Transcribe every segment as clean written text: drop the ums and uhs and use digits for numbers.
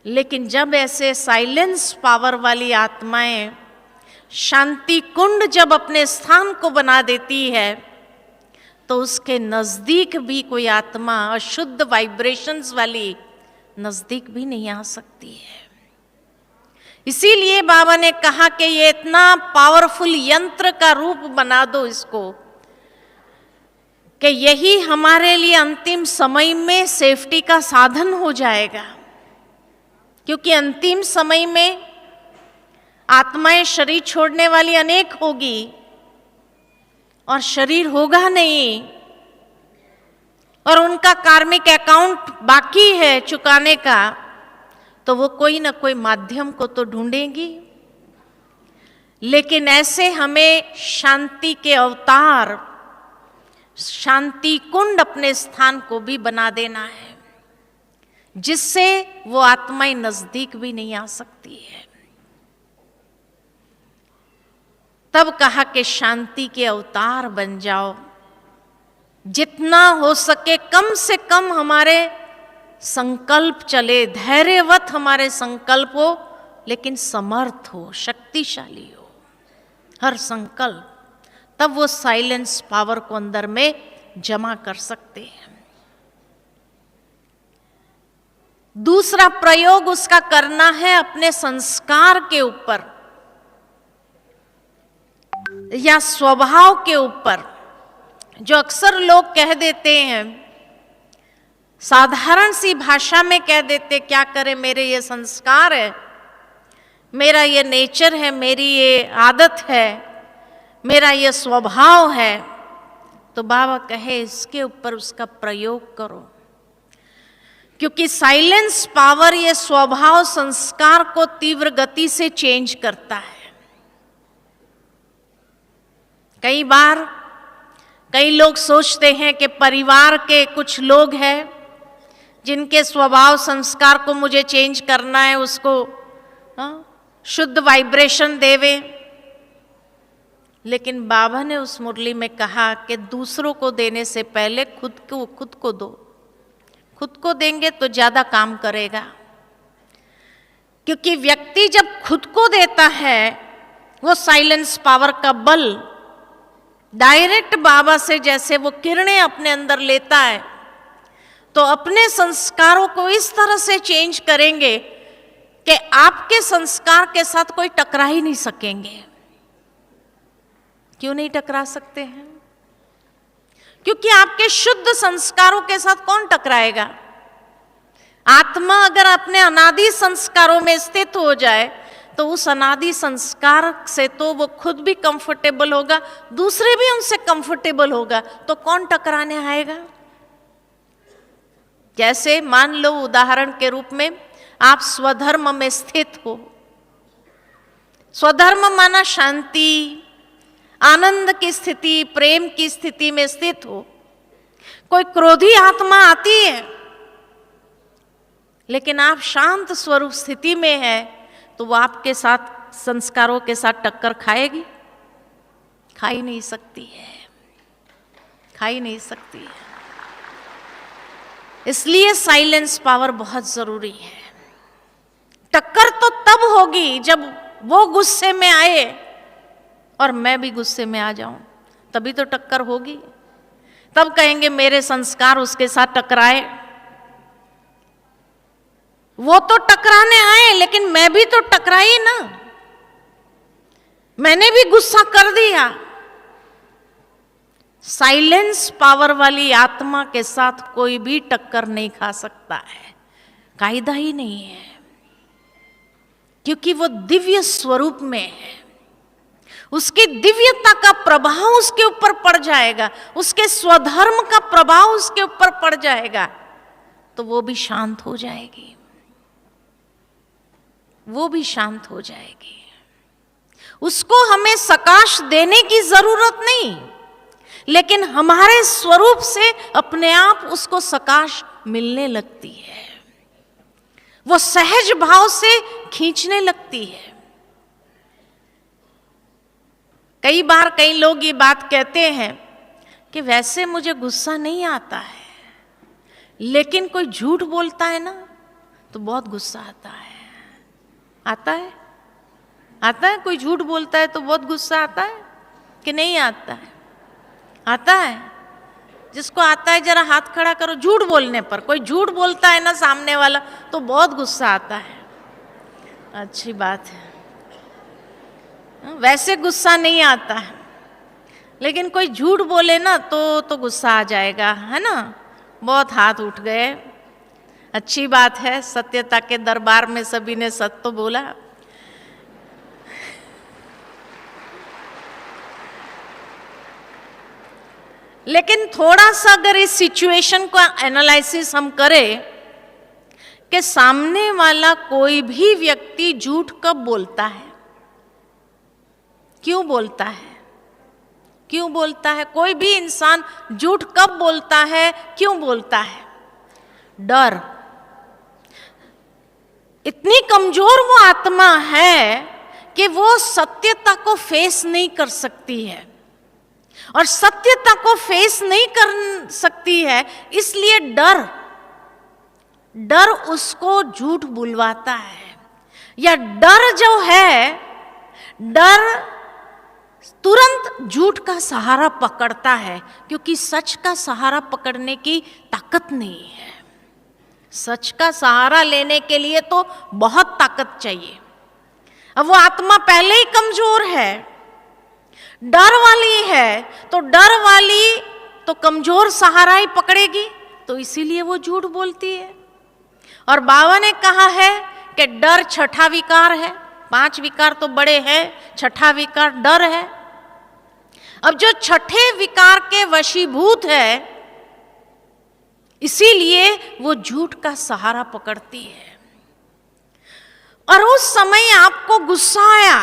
लेकिन जब ऐसे साइलेंस पावर वाली आत्माएं शांति कुंड जब अपने स्थान को बना देती है, तो उसके नजदीक भी कोई आत्मा अशुद्ध वाइब्रेशंस वाली नजदीक भी नहीं आ सकती है। इसीलिए बाबा ने कहा कि ये इतना पावरफुल यंत्र का रूप बना दो इसको, कि यही हमारे लिए अंतिम समय में सेफ्टी का साधन हो जाएगा। क्योंकि अंतिम समय में आत्माएं शरीर छोड़ने वाली अनेक होगी और शरीर होगा नहीं, और उनका कार्मिक अकाउंट बाकी है चुकाने का, तो वो कोई ना कोई माध्यम को तो ढूंढेंगी। लेकिन ऐसे हमें शांति के अवतार, शांति कुंड अपने स्थान को भी बना देना है, जिससे वो आत्माएं नजदीक भी नहीं आ सकती है। तब कहा कि शांति के अवतार बन जाओ, जितना हो सके कम से कम हमारे संकल्प चले, धैर्यवत हमारे संकल्प हो, लेकिन समर्थ हो, शक्तिशाली हो हर संकल्प, तब वो साइलेंस पावर को अंदर में जमा कर सकते हैं। दूसरा प्रयोग उसका करना है अपने संस्कार के ऊपर या स्वभाव के ऊपर। जो अक्सर लोग कह देते हैं, साधारण सी भाषा में कह देते, क्या करे, मेरे ये संस्कार है, मेरा ये नेचर है, मेरी ये आदत है, मेरा ये स्वभाव है। तो बाबा कहे इसके ऊपर उसका प्रयोग करो, क्योंकि साइलेंस पावर ये स्वभाव संस्कार को तीव्र गति से चेंज करता है। कई बार कई लोग सोचते हैं कि परिवार के कुछ लोग हैं जिनके स्वभाव संस्कार को मुझे चेंज करना है, उसको शुद्ध वाइब्रेशन देवे। लेकिन बाबा ने उस मुरली में कहा कि दूसरों को देने से पहले खुद को दो। खुद को देंगे तो ज्यादा काम करेगा, क्योंकि व्यक्ति जब खुद को देता है, वो साइलेंस पावर का बल डायरेक्ट बाबा से जैसे वो किरणें अपने अंदर लेता है, तो अपने संस्कारों को इस तरह से चेंज करेंगे कि आपके संस्कार के साथ कोई टकरा ही नहीं सकेंगे। क्यों नहीं टकरा सकते हैं? क्योंकि आपके शुद्ध संस्कारों के साथ कौन टकराएगा? आत्मा अगर अपने अनादि संस्कारों में स्थित हो जाए, तो उस अनादि संस्कार से तो वो खुद भी कंफर्टेबल होगा, दूसरे भी उनसे कंफर्टेबल होगा, तो कौन टकराने आएगा? जैसे मान लो उदाहरण के रूप में आप स्वधर्म में स्थित हो। स्वधर्म माना शांति, आनंद की स्थिति, प्रेम की स्थिति में स्थित हो। कोई क्रोधी आत्मा आती है, लेकिन आप शांत स्वरूप स्थिति में है, तो वो आपके साथ संस्कारों के साथ टक्कर खाएगी? खा ही नहीं सकती है, खा ही नहीं सकती है। इसलिए साइलेंस पावर बहुत जरूरी है। टक्कर तो तब होगी जब वो गुस्से में आए और मैं भी गुस्से में आ जाऊं, तभी तो टक्कर होगी। तब कहेंगे मेरे संस्कार उसके साथ टकराए। वो तो टकराने आए, लेकिन मैं भी तो टकराई ना, मैंने भी गुस्सा कर दिया। साइलेंस पावर वाली आत्मा के साथ कोई भी टक्कर नहीं खा सकता है, कायदा ही नहीं है, क्योंकि वो दिव्य स्वरूप में है। उसकी दिव्यता का प्रभाव उसके ऊपर पड़ जाएगा, उसके स्वधर्म का प्रभाव उसके ऊपर पड़ जाएगा, तो वो भी शांत हो जाएगी, वो भी शांत हो जाएगी। उसको हमें सकाश देने की जरूरत नहीं, लेकिन हमारे स्वरूप से अपने आप उसको सकाश मिलने लगती है, वो सहज भाव से खींचने लगती है। कई बार कई लोग ये बात कहते हैं कि वैसे मुझे गुस्सा नहीं आता है, लेकिन कोई झूठ बोलता है ना, तो बहुत गुस्सा आता है। आता है? आता है? कोई झूठ बोलता है तो बहुत गुस्सा आता है कि नहीं आता है? आता है। जिसको आता है जरा हाथ खड़ा करो। झूठ बोलने पर, कोई झूठ बोलता है ना सामने वाला तो बहुत गुस्सा आता है। अच्छी बात है। वैसे गुस्सा नहीं आता है, लेकिन कोई झूठ बोले ना तो गुस्सा आ जाएगा, है ना। बहुत हाथ उठ गए। अच्छी बात है, सत्यता के दरबार में सभी ने सत्य तो बोला। लेकिन थोड़ा सा अगर इस सिचुएशन का एनालिसिस हम करें कि सामने वाला कोई भी व्यक्ति झूठ कब बोलता है, क्यों बोलता है, क्यों बोलता है? कोई भी इंसान झूठ कब बोलता है, क्यों बोलता है? डर। इतनी कमजोर वो आत्मा है कि वो सत्यता को फेस नहीं कर सकती है, और सत्यता को फेस नहीं कर सकती है इसलिए डर उसको झूठ बुलवाता है। या डर जो है, डर तुरंत झूठ का सहारा पकड़ता है, क्योंकि सच का सहारा पकड़ने की ताकत नहीं है। सच का सहारा लेने के लिए तो बहुत ताकत चाहिए। अब वो आत्मा पहले ही कमजोर है, डर वाली है, तो डर वाली तो कमजोर सहारा ही पकड़ेगी, तो इसीलिए वो झूठ बोलती है। और बाबा ने कहा है कि डर छठा विकार है। 5 विकार तो बड़े हैं, छठा विकार डर है। अब जो छठे विकार के वशीभूत है, इसीलिए वो झूठ का सहारा पकड़ती है। और उस समय आपको गुस्सा आया,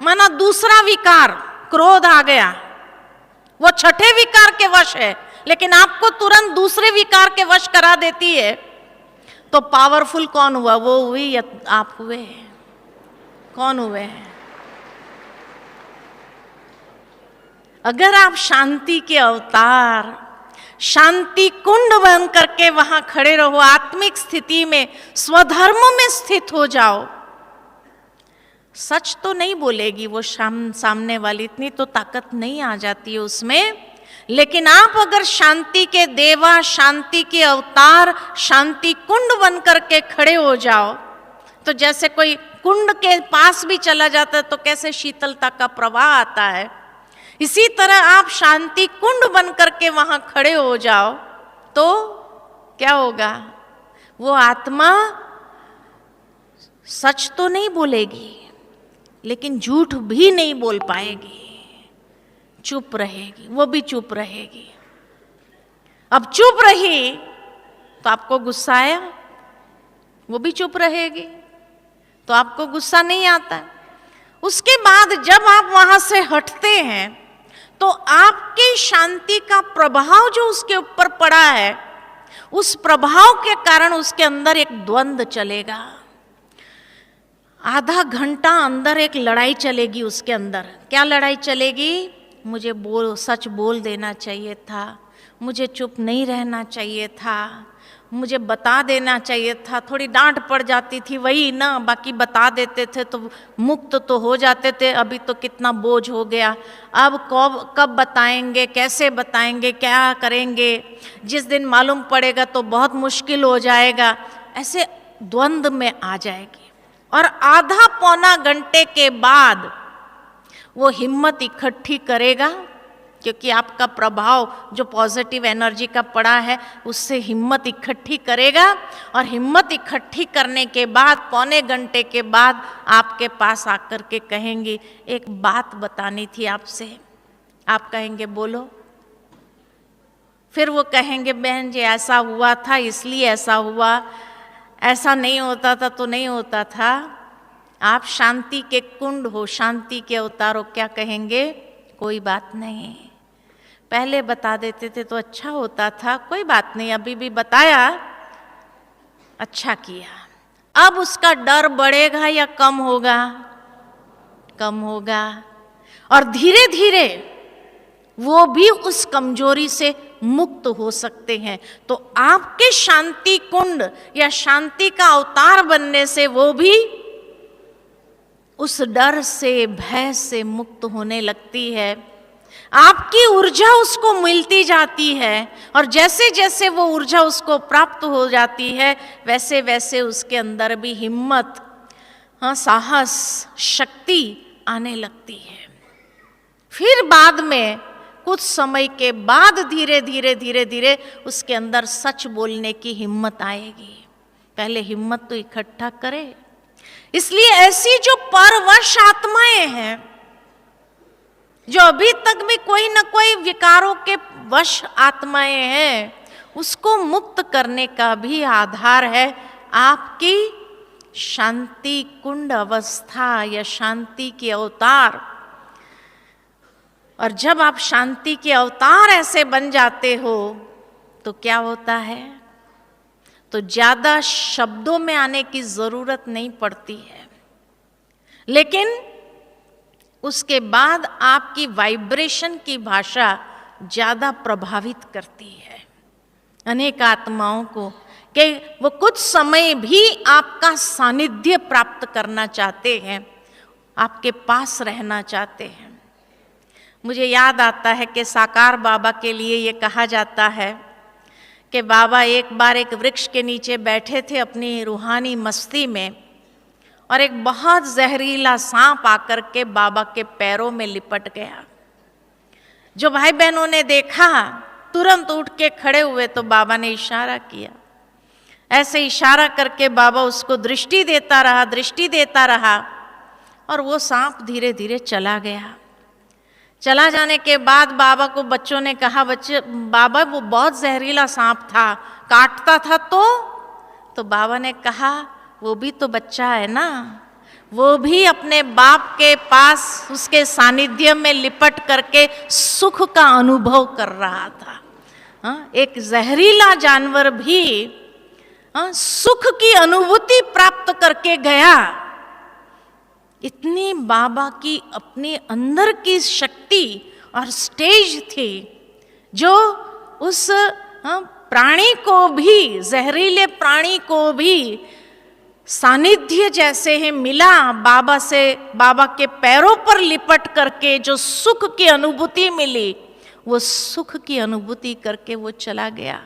माना दूसरा विकार क्रोध आ गया, वो छठे विकार के वश है, लेकिन आपको तुरंत दूसरे विकार के वश करा देती है, तो पावरफुल कौन हुआ? वो हुई या आप हुए? कौन हुए हैं? अगर आप शांति के अवतार, शांति कुंड बन करके वहां खड़े रहो, आत्मिक स्थिति में, स्वधर्म में स्थित हो जाओ, सच तो नहीं बोलेगी वो सामने वाली, इतनी तो ताकत नहीं आ जाती है उसमें। लेकिन आप अगर शांति के देवा, शांति के अवतार, शांति कुंड बन करके खड़े हो जाओ, तो जैसे कोई कुंड के पास भी चला जाता है तो कैसे शीतलता का प्रवाह आता है, इसी तरह आप शांति कुंड बन करके वहां खड़े हो जाओ तो क्या होगा? वो आत्मा सच तो नहीं बोलेगी, लेकिन झूठ भी नहीं बोल पाएगी, चुप रहेगी, वो भी चुप रहेगी। अब चुप रही तो आपको गुस्सा आया, वो भी चुप रहेगी तो आपको गुस्सा नहीं आता। उसके बाद जब आप वहां से हटते हैं तो आपकी शांति का प्रभाव जो उसके ऊपर पड़ा है, उस प्रभाव के कारण उसके अंदर एक द्वंद्व चलेगा। आधा घंटा अंदर एक लड़ाई चलेगी उसके अंदर। क्या लड़ाई चलेगी? मुझे सच बोल देना चाहिए था, मुझे चुप नहीं रहना चाहिए था, मुझे बता देना चाहिए था, थोड़ी डांट पड़ जाती थी वही ना, बाकी बता देते थे तो मुक्त तो हो जाते थे, अभी तो कितना बोझ हो गया, अब कब बताएंगे, कैसे बताएंगे, क्या करेंगे, जिस दिन मालूम पड़ेगा तो बहुत मुश्किल हो जाएगा, ऐसे द्वंद्व में आ जाएगी। और आधा पौना घंटे के बाद वो हिम्मत इकट्ठी करेगा, क्योंकि आपका प्रभाव जो पॉजिटिव एनर्जी का पड़ा है उससे हिम्मत इकट्ठी करेगा, और हिम्मत इकट्ठी करने के बाद पौने घंटे के बाद आपके पास आकर के कहेंगे एक बात बतानी थी आपसे। आप कहेंगे बोलो। फिर वो कहेंगे बहन जी ऐसा हुआ था इसलिए ऐसा हुआ, ऐसा नहीं होता था तो नहीं होता था। आप शांति के कुंड हो, शांति के अवतार हो, क्या कहेंगे? कोई बात नहीं, पहले बता देते थे तो अच्छा होता था, कोई बात नहीं, अभी भी बताया, अच्छा किया। अब उसका डर बढ़ेगा या कम होगा? कम होगा। और धीरे धीरे वो भी उस कमजोरी से मुक्त हो सकते हैं। तो आपके शांति कुंड या शांति का अवतार बनने से वो भी उस डर से, भय से मुक्त होने लगती है। आपकी ऊर्जा उसको मिलती जाती है और जैसे जैसे वो ऊर्जा उसको प्राप्त हो जाती है वैसे वैसे उसके अंदर भी हिम्मत, साहस, शक्ति आने लगती है। फिर बाद में कुछ समय के बाद धीरे धीरे धीरे धीरे उसके अंदर सच बोलने की हिम्मत आएगी। पहले हिम्मत तो इकट्ठा करे। इसलिए ऐसी जो परवश आत्माएं हैं, जो अभी तक भी कोई न कोई विकारों के वश आत्माएं हैं, उसको मुक्त करने का भी आधार है आपकी शांति कुंड अवस्था या शांति के अवतार। और जब आप शांति के अवतार ऐसे बन जाते हो तो क्या होता है, तो ज्यादा शब्दों में आने की जरूरत नहीं पड़ती है, लेकिन उसके बाद आपकी वाइब्रेशन की भाषा ज्यादा प्रभावित करती है अनेक आत्माओं को, कि वो कुछ समय भी आपका सानिध्य प्राप्त करना चाहते हैं, आपके पास रहना चाहते हैं। मुझे याद आता है कि साकार बाबा के लिए ये कहा जाता है कि बाबा एक बार एक वृक्ष के नीचे बैठे थे अपनी रूहानी मस्ती में, और एक बहुत जहरीला सांप आकर के बाबा के पैरों में लिपट गया। जो भाई बहनों ने देखा तुरंत उठ के खड़े हुए तो बाबा ने इशारा किया। ऐसे इशारा करके बाबा उसको दृष्टि देता रहा और वो सांप धीरे धीरे चला गया। चला जाने के बाद बाबा को बच्चों ने कहा, बच्चे बाबा वो बहुत जहरीला सांप था, काटता था तो बाबा ने कहा वो भी तो बच्चा है ना, वो भी अपने बाप के पास उसके सानिध्य में लिपट करके सुख का अनुभव कर रहा था। एक जहरीला जानवर भी सुख की अनुभूति प्राप्त करके गया। इतनी बाबा की अपने अंदर की शक्ति और स्टेज थी जो उस प्राणी को भी, जहरीले प्राणी को भी सानिध्य जैसे ही मिला बाबा से, बाबा के पैरों पर लिपट करके जो सुख की अनुभूति मिली, वो सुख की अनुभूति करके वो चला गया।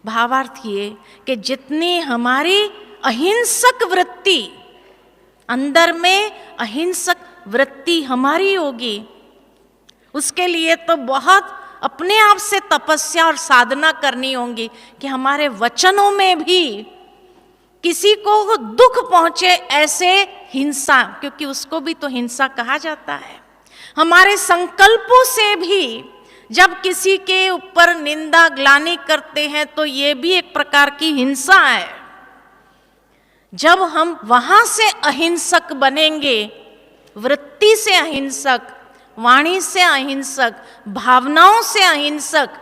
भावार्थ ये कि जितनी हमारी अहिंसक वृत्ति, अंदर में अहिंसक वृत्ति हमारी होगी, उसके लिए तो बहुत अपने आप से तपस्या और साधना करनी होगी कि हमारे वचनों में भी किसी को दुख पहुंचे ऐसे हिंसा, क्योंकि उसको भी तो हिंसा कहा जाता है, हमारे संकल्पों से भी जब किसी के ऊपर निंदा ग्लानि करते हैं तो ये भी एक प्रकार की हिंसा है। जब हम वहां से अहिंसक बनेंगे, वृत्ति से अहिंसक, वाणी से अहिंसक, भावनाओं से अहिंसक,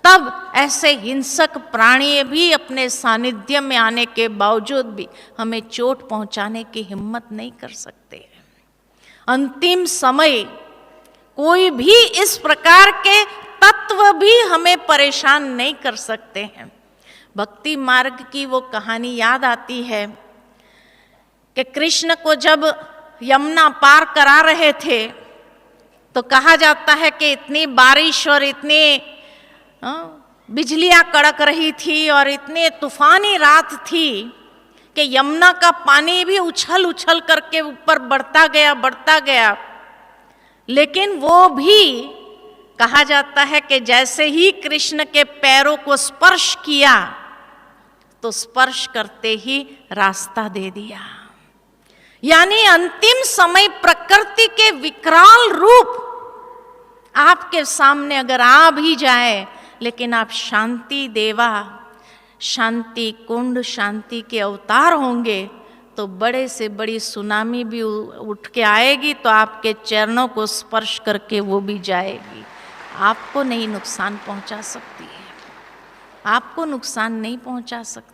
तब ऐसे हिंसक प्राणी भी अपने सानिध्य में आने के बावजूद भी हमें चोट पहुंचाने की हिम्मत नहीं कर सकते। अंतिम समय कोई भी इस प्रकार के तत्व भी हमें परेशान नहीं कर सकते हैं। भक्ति मार्ग की वो कहानी याद आती है कि कृष्ण को जब यमुना पार करा रहे थे तो कहा जाता है कि इतनी बारिश और इतनी बिजलियां कड़क रही थी और इतने तूफानी रात थी कि यमुना का पानी भी उछल उछल करके ऊपर बढ़ता गया। लेकिन वो भी कहा जाता है कि जैसे ही कृष्ण के पैरों को स्पर्श किया तो स्पर्श करते ही रास्ता दे दिया। यानी अंतिम समय प्रकृति के विकराल रूप आपके सामने अगर आ भी जाए, लेकिन आप शांति देवा, शांति कुंड, शांति के अवतार होंगे तो बड़े से बड़ी सुनामी भी उठ के आएगी तो आपके चरणों को स्पर्श करके वो भी जाएगी, आपको नहीं नुकसान पहुंचा सकती है, आपको नुकसान नहीं पहुंचा सकती।